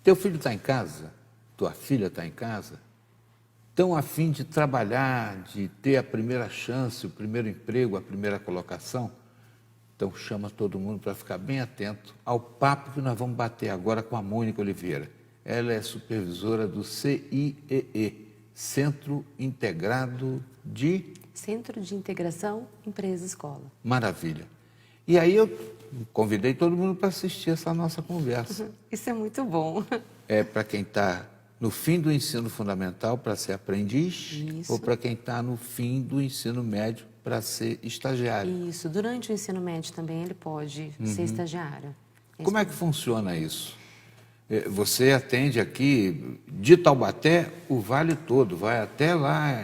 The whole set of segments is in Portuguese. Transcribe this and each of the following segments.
Teu filho está em casa? Tua filha está em casa? Estão a fim de trabalhar, de ter a primeira chance, o primeiro emprego, a primeira colocação? Então chama todo mundo para ficar bem atento ao papo que nós vamos bater agora com a Mônica Oliveira. Ela é supervisora do CIEE, Centro Integrado de... Centro de Integração Empresa-Escola. Maravilha. E aí eu convidei todo mundo para assistir essa nossa conversa. Isso é muito bom. É para quem está no fim do ensino fundamental para ser aprendiz. Isso. Ou para quem está no fim do ensino médio para ser estagiário. Isso. Durante o ensino médio também ele pode ser estagiário. Como é que funciona isso? Você atende aqui de Taubaté o vale todo, vai até lá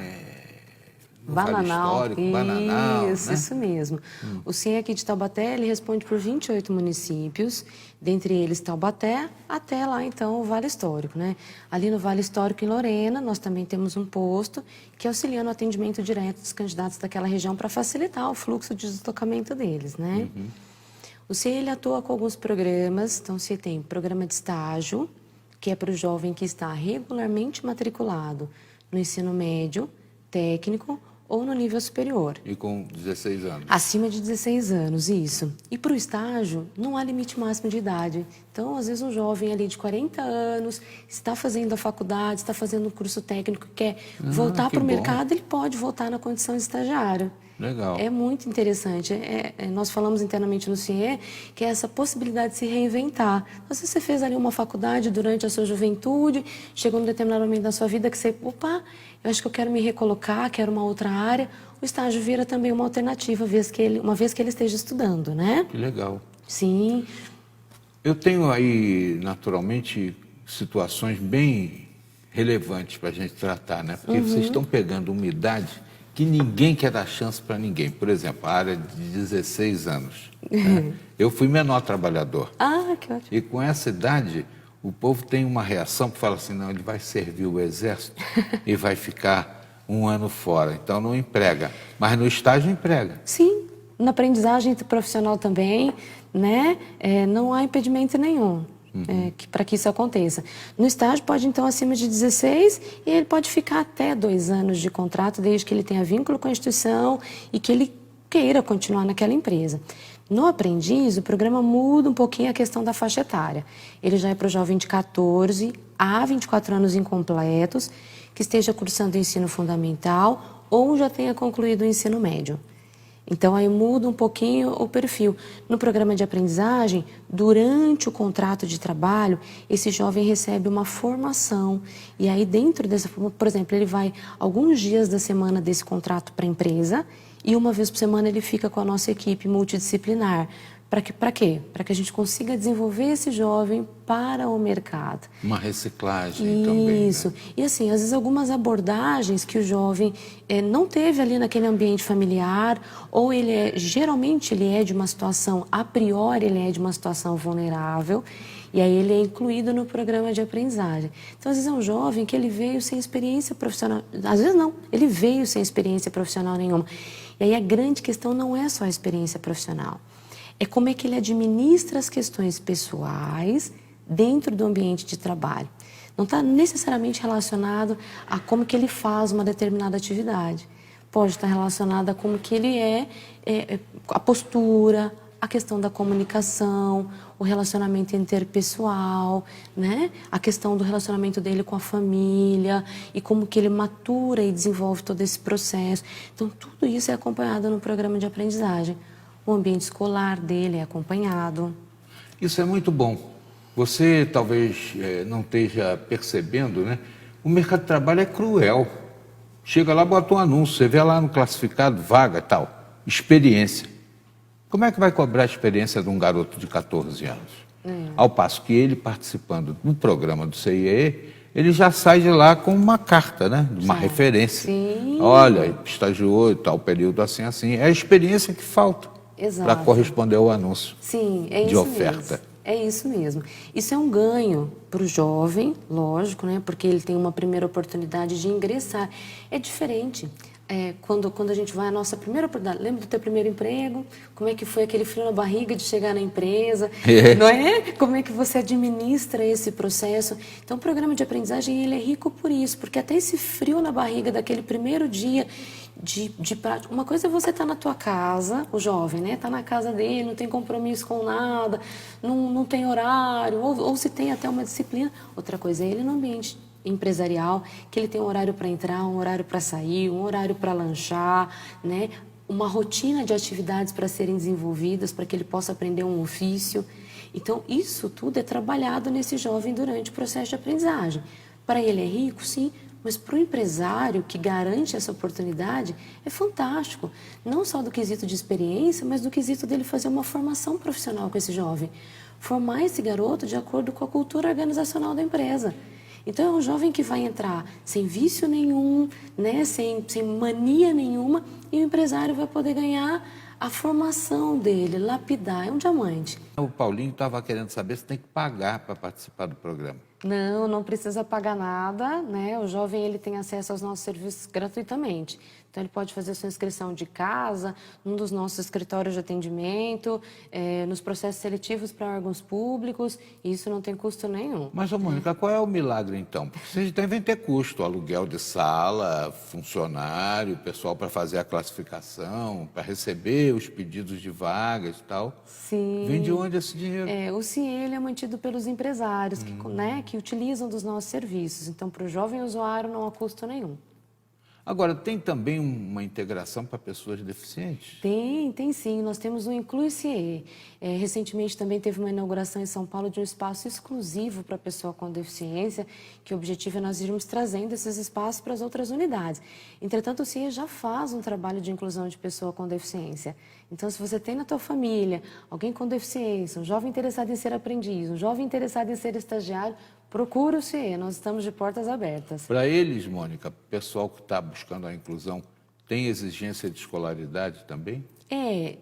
no Vale Histórico, Bananal, né? Isso mesmo. O CIE aqui de Taubaté, ele responde por 28 municípios, dentre eles Taubaté, até lá então o Vale Histórico, né? Ali no Vale Histórico em Lorena, nós também temos um posto que auxilia no atendimento direto dos candidatos daquela região para facilitar o fluxo de deslocamento deles, né? O CIE, ele atua com alguns programas, então você tem programa de estágio, que é para o jovem que está regularmente matriculado no ensino médio, técnico ou no nível superior. E com 16 anos. Acima de 16 anos, isso. E para o estágio, não há limite máximo de idade. Então, às vezes, um jovem ali de 40 anos está fazendo a faculdade, está fazendo um curso técnico, quer voltar para o mercado, ele pode voltar na condição de estagiário. Legal. É muito interessante. Nós falamos internamente no CIE que é essa possibilidade de se reinventar. Então, se você fez ali uma faculdade durante a sua juventude, chegou num determinado momento da sua vida que você, opa, eu acho que eu quero me recolocar, quero uma outra área, o estágio vira também uma alternativa, uma vez que ele esteja estudando, né? Que legal. Sim. Eu tenho aí, naturalmente, situações bem relevantes para a gente tratar, né? Porque vocês estão pegando uma idade que ninguém quer dar chance para ninguém. Por exemplo, a área de 16 anos. Né? Eu fui menor trabalhador. Ah, que ótimo. E com essa idade, o povo tem uma reação que fala assim, não, ele vai servir o exército e vai ficar um ano fora. Então não emprega. Mas no estágio emprega. Sim, na aprendizagem profissional também, né? Não há impedimento nenhum. Para que isso aconteça. No estágio pode, então, acima de 16 e ele pode ficar até 2 anos de contrato, desde que ele tenha vínculo com a instituição e que ele queira continuar naquela empresa. No aprendiz, o programa muda um pouquinho a questão da faixa etária. Ele já é para o jovem de 14 a 24 anos incompletos, que esteja cursando o ensino fundamental ou já tenha concluído o ensino médio. Então, aí muda um pouquinho o perfil. No programa de aprendizagem, durante o contrato de trabalho, esse jovem recebe uma formação. E aí, dentro dessa formação, por exemplo, ele vai alguns dias da semana desse contrato para a empresa e uma vez por semana ele fica com a nossa equipe multidisciplinar. Para quê? Para que a gente consiga desenvolver esse jovem para o mercado. Uma reciclagem também. Isso. Né? E assim, às vezes algumas abordagens que o jovem não teve ali naquele ambiente familiar, ou geralmente ele é de uma situação, a priori ele é de uma situação vulnerável, e aí ele é incluído no programa de aprendizagem. Então, às vezes é um jovem que ele veio sem experiência profissional, às vezes não, ele veio sem experiência profissional nenhuma. E aí a grande questão não é só a experiência profissional. É como é que ele administra as questões pessoais dentro do ambiente de trabalho. Não está necessariamente relacionado a como que ele faz uma determinada atividade. Pode estar relacionado a como que ele a postura, a questão da comunicação, o relacionamento interpessoal, né? A questão do relacionamento dele com a família e como que ele matura e desenvolve todo esse processo. Então, tudo isso é acompanhado no programa de aprendizagem. O ambiente escolar dele é acompanhado. Isso é muito bom. Você talvez não esteja percebendo, né? O mercado de trabalho é cruel. Chega lá, bota um anúncio, você vê lá no classificado, vaga e tal, experiência. Como é que vai cobrar a experiência de um garoto de 14 anos? Ao passo que ele, participando do programa do CIE, ele já sai de lá com uma carta, né? Uma referência. Sim. Olha, estagiou e tal período assim, assim. É a experiência que falta. Para corresponder ao anúncio. Sim, é de isso oferta. Mesmo. É isso mesmo. Isso é um ganho para o jovem, lógico, né? Porque ele tem uma primeira oportunidade de ingressar. É diferente. quando a gente vai à nossa primeira oportunidade, lembra do teu primeiro emprego? Como é que foi aquele frio na barriga de chegar na empresa? Não é? Como é que você administra esse processo? Então, o programa de aprendizagem, ele é rico por isso, porque até esse frio na barriga daquele primeiro dia de prática. Uma coisa é você estar na tua casa, o jovem, né? Tá na casa dele, não tem compromisso com nada, não tem horário, ou se tem até uma disciplina. Outra coisa é ele no ambiente empresarial, que ele tem um horário para entrar, um horário para sair, um horário para lanchar, né? Uma rotina de atividades para serem desenvolvidas, para que ele possa aprender um ofício. Então, isso tudo é trabalhado nesse jovem durante o processo de aprendizagem. Para ele é rico, sim, mas para o empresário que garante essa oportunidade, é fantástico. Não só do quesito de experiência, mas do quesito dele fazer uma formação profissional com esse jovem. Formar esse garoto de acordo com a cultura organizacional da empresa. Então, é um jovem que vai entrar sem vício nenhum, né, sem mania nenhuma, e o empresário vai poder ganhar a formação dele, lapidar. É um diamante. O Paulinho estava querendo saber se tem que pagar para participar do programa. Não precisa pagar nada, né? O jovem ele tem acesso aos nossos serviços gratuitamente. Então, ele pode fazer sua inscrição de casa, num dos nossos escritórios de atendimento, nos processos seletivos para órgãos públicos, e isso não tem custo nenhum. Mas, ô Mônica, qual é o milagre, então? Porque vocês devem ter custo, aluguel de sala, funcionário, pessoal para fazer a classificação, para receber os pedidos de vagas e tal. Sim. Vem de onde esse dinheiro? O CIE ele é mantido pelos empresários que utilizam dos nossos serviços. Então, para o jovem usuário não há custo nenhum. Agora, tem também uma integração para pessoas deficientes? Tem sim. Nós temos o Inclui-CIE. Recentemente também teve uma inauguração em São Paulo de um espaço exclusivo para pessoa com deficiência, que o objetivo é nós irmos trazendo esses espaços para as outras unidades. Entretanto, o CIE já faz um trabalho de inclusão de pessoa com deficiência. Então, se você tem na tua família alguém com deficiência, um jovem interessado em ser aprendiz, um jovem interessado em ser estagiário, procura o CIE, nós estamos de portas abertas. Para eles, Mônica, pessoal que está buscando a inclusão, tem exigência de escolaridade também?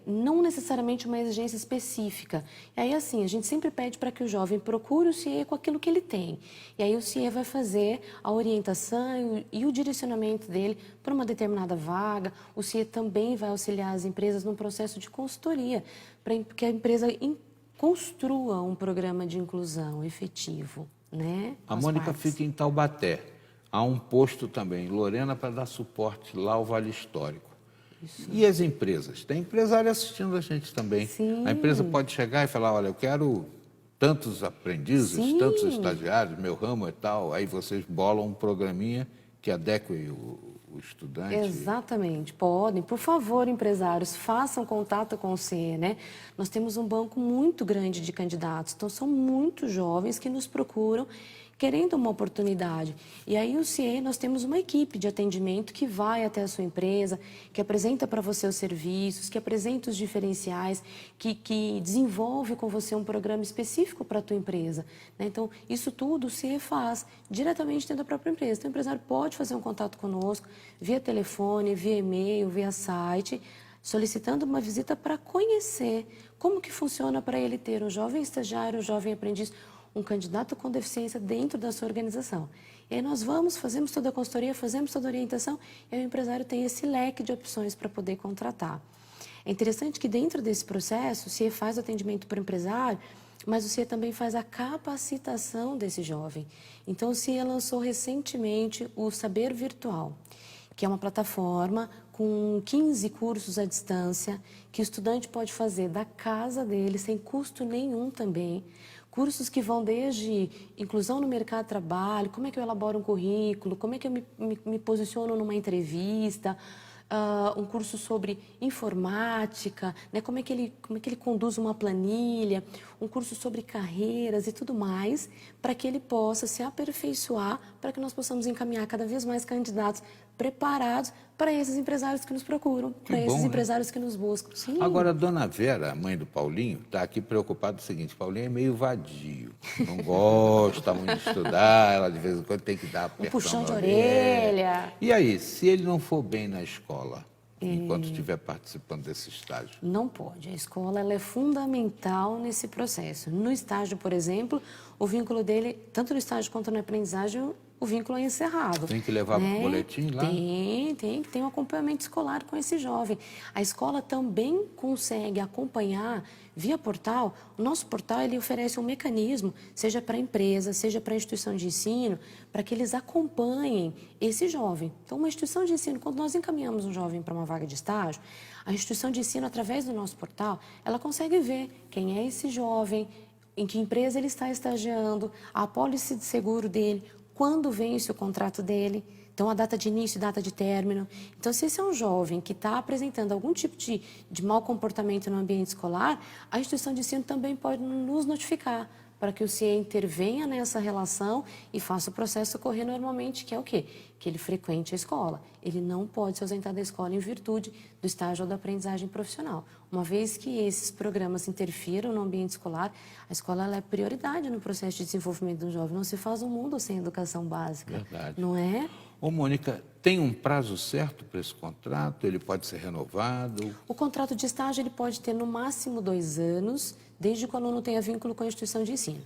Não necessariamente uma exigência específica. E aí, assim, a gente sempre pede para que o jovem procure o CIE com aquilo que ele tem. E aí o CIE vai fazer a orientação e o direcionamento dele para uma determinada vaga. O CIE também vai auxiliar as empresas num processo de consultoria, para que a empresa construa um programa de inclusão efetivo. Né? A Mônica fica em Taubaté. Há um posto também, Lorena, para dar suporte lá ao Vale Histórico. Isso. E as empresas? Tem empresário assistindo a gente também. Sim. A empresa pode chegar e falar, olha, eu quero tantos aprendizes, Sim. tantos estagiários, meu ramo é tal. Aí vocês bolam um programinha que adeque o estudante. Exatamente, podem. Por favor, empresários, façam contato com o CIE, né? Nós temos um banco muito grande de candidatos, então são muitos jovens que nos procuram querendo uma oportunidade. E aí o CIE, nós temos uma equipe de atendimento que vai até a sua empresa, que apresenta para você os serviços, que apresenta os diferenciais, que desenvolve com você um programa específico para a tua empresa. Né? Então, isso tudo o CIE faz diretamente dentro da própria empresa. Então, o empresário pode fazer um contato conosco via telefone, via e-mail, via site, solicitando uma visita para conhecer como que funciona para ele ter um jovem estagiário, um jovem aprendiz, um candidato com deficiência dentro da sua organização. E aí nós fazemos toda a consultoria, fazemos toda a orientação e o empresário tem esse leque de opções para poder contratar. É interessante que dentro desse processo, o CIE faz o atendimento para o empresário, mas o CIE também faz a capacitação desse jovem. Então, o CIE lançou recentemente o Saber Virtual, que é uma plataforma com 15 cursos à distância, que o estudante pode fazer da casa dele, sem custo nenhum também. Cursos que vão desde inclusão no mercado de trabalho, como é que eu elaboro um currículo, como é que eu me posiciono numa entrevista, um curso sobre informática, né? Como é que ele conduz uma planilha, um curso sobre carreiras e tudo mais, para que ele possa se aperfeiçoar, para que nós possamos encaminhar cada vez mais candidatos preparados para esses empresários que nos procuram, para esses empresários que nos buscam. Sim. Agora, a dona Vera, a mãe do Paulinho, está aqui preocupada com o seguinte, Paulinho é meio vadio, não gosta muito de estudar, ela de vez em quando tem que dar um puxão de orelha. E aí, se ele não for bem na escola, enquanto estiver participando desse estágio? Não pode. A escola ela é fundamental nesse processo. No estágio, por exemplo, o vínculo dele, tanto no estágio quanto na aprendizagem, o vínculo é encerrado. Tem que levar boletim lá? Tem que ter um acompanhamento escolar com esse jovem. A escola também consegue acompanhar via portal. O nosso portal ele oferece um mecanismo, seja para a empresa, seja para a instituição de ensino, para que eles acompanhem esse jovem. Então, uma instituição de ensino, quando nós encaminhamos um jovem para uma vaga de estágio, a instituição de ensino, através do nosso portal, ela consegue ver quem é esse jovem, em que empresa ele está estagiando, a apólice de seguro dele, quando vence o contrato dele, então a data de início e data de término. Então, se esse é um jovem que está apresentando algum tipo de mau comportamento no ambiente escolar, a instituição de ensino também pode nos notificar, para que o CIE intervenha nessa relação e faça o processo ocorrer normalmente, que é o quê? Que ele frequente a escola. Ele não pode se ausentar da escola em virtude do estágio ou da aprendizagem profissional. Uma vez que esses programas interfiram no ambiente escolar, a escola ela é prioridade no processo de desenvolvimento do jovem. Não se faz um mundo sem educação básica. Verdade. Não é? Ô, Mônica, tem um prazo certo para esse contrato? Ele pode ser renovado? O contrato de estágio ele pode ter no máximo 2 anos, desde que o aluno tenha vínculo com a instituição de ensino.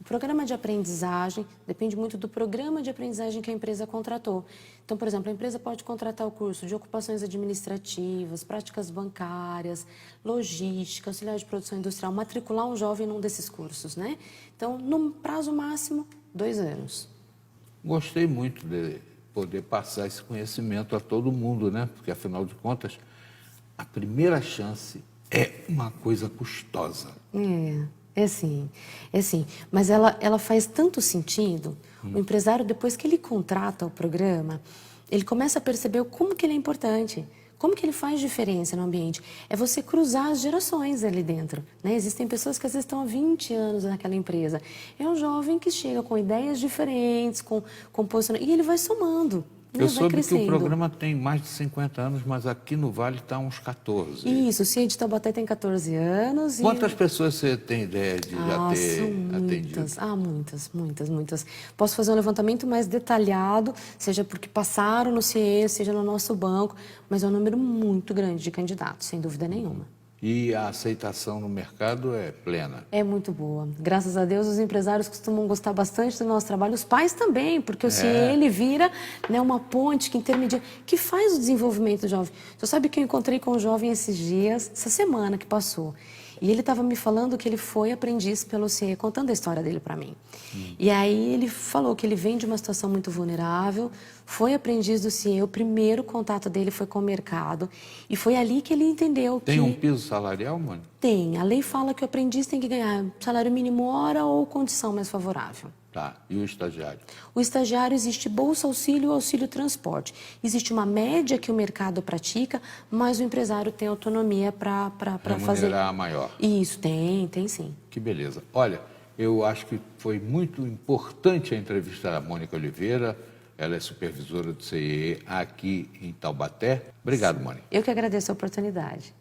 O programa de aprendizagem depende muito do programa de aprendizagem que a empresa contratou. Então, por exemplo, a empresa pode contratar o curso de ocupações administrativas, práticas bancárias, logística, auxiliar de produção industrial, matricular um jovem num desses cursos, né? Então, no prazo máximo, 2 anos. Gostei muito de poder passar esse conhecimento a todo mundo, né? Porque, afinal de contas, a primeira chance é uma coisa custosa. É sim. Mas ela faz tanto sentido. O empresário, depois que ele contrata o programa, ele começa a perceber como que ele é importante, como que ele faz diferença no ambiente. É você cruzar as gerações ali dentro, né? Existem pessoas que às vezes estão há 20 anos naquela empresa. É um jovem que chega com ideias diferentes, com posicionamento, e ele vai somando. Eu soube que o programa tem mais de 50 anos, mas aqui no Vale está uns 14. Isso, o CIE de Taubaté tem 14 anos. Quantas pessoas você tem ideia de já ter atendido? Muitas. Posso fazer um levantamento mais detalhado, seja porque passaram no CIE, seja no nosso banco, mas é um número muito grande de candidatos, sem dúvida nenhuma. E a aceitação no mercado é plena? É muito boa. Graças a Deus, os empresários costumam gostar bastante do nosso trabalho, os pais também, porque o CIE, ele vira, né, uma ponte que intermedia, que faz o desenvolvimento do jovem. Você sabe que eu encontrei com um jovem esses dias, essa semana que passou, e ele estava me falando que ele foi aprendiz pelo CIE, contando a história dele para mim. E aí ele falou que ele vem de uma situação muito vulnerável, foi aprendiz do CIE, o primeiro contato dele foi com o mercado, e foi ali que ele entendeu que... Tem um piso salarial, mano? Tem. A lei fala que o aprendiz tem que ganhar salário mínimo hora ou condição mais favorável. Tá. E o estagiário? O estagiário existe bolsa auxílio ou auxílio transporte. Existe uma média que o mercado pratica, mas o empresário tem autonomia para fazer... Remunerar maior. Isso, tem sim. Que beleza. Olha, eu acho que foi muito importante a entrevista da Mônica Oliveira. Ela é supervisora do CIE aqui em Taubaté. Obrigado, Mônica. Eu que agradeço a oportunidade.